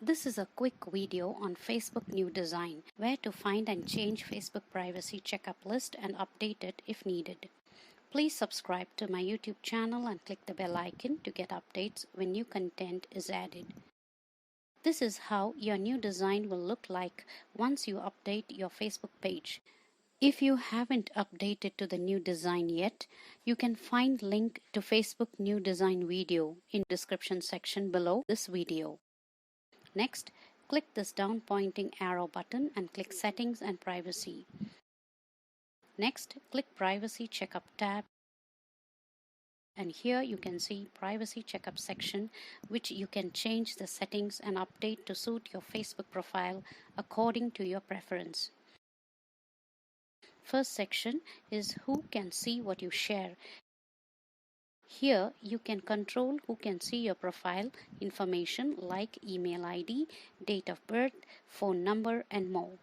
This is a quick video on Facebook new design, where to find and change Facebook privacy checkup list and update it if needed. Please subscribe to my YouTube channel and click the bell icon to get updates when new content is added. This is how your new design will look like once you update your Facebook page. If you haven't updated to the new design yet, you can find link to Facebook new design video in description section below this video. Next, click this down pointing arrow button and click Settings and Privacy. Next, click Privacy Checkup tab, and here you can see Privacy Checkup section, which you can change the settings and update to suit your Facebook profile according to your preference. First section is who can see what you share. Here you can control who can see your profile information like email ID, date of birth, phone number, and more.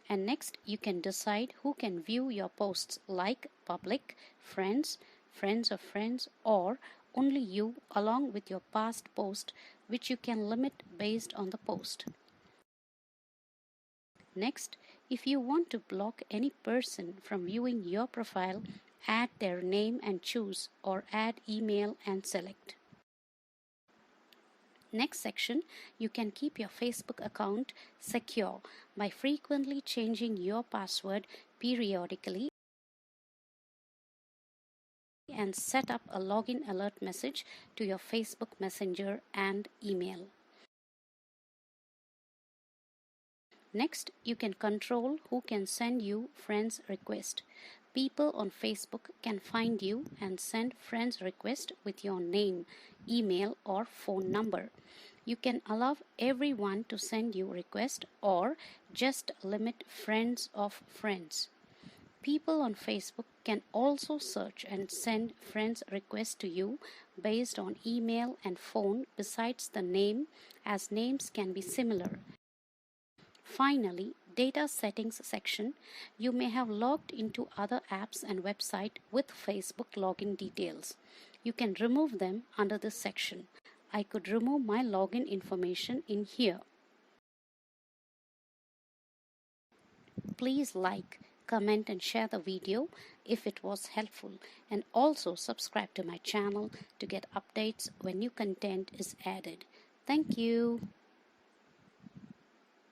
And next you can decide who can view your posts like public, friends, friends of friends, or only you along with your past post, which you can limit based on the post. Next, if you want to block any person from viewing your profile, add their name and choose, or add email and select. Next section, you can keep your Facebook account secure by frequently changing your password periodically and set up a login alert message to your Facebook Messenger and email. Next, you can control who can send you friends request. People on Facebook can find you and send friends request with your name, email, or phone number. You can allow everyone to send you request or just limit friends of friends. People on Facebook can also search and send friends requests to you based on email and phone besides the name, as names can be similar. Finally, data settings section. You may have logged into other apps and website with Facebook login details. You can remove them under this section. I could remove my login information in here. Please like, comment and share the video if it was helpful, and also subscribe to my channel to get updates when new content is added. Thank you.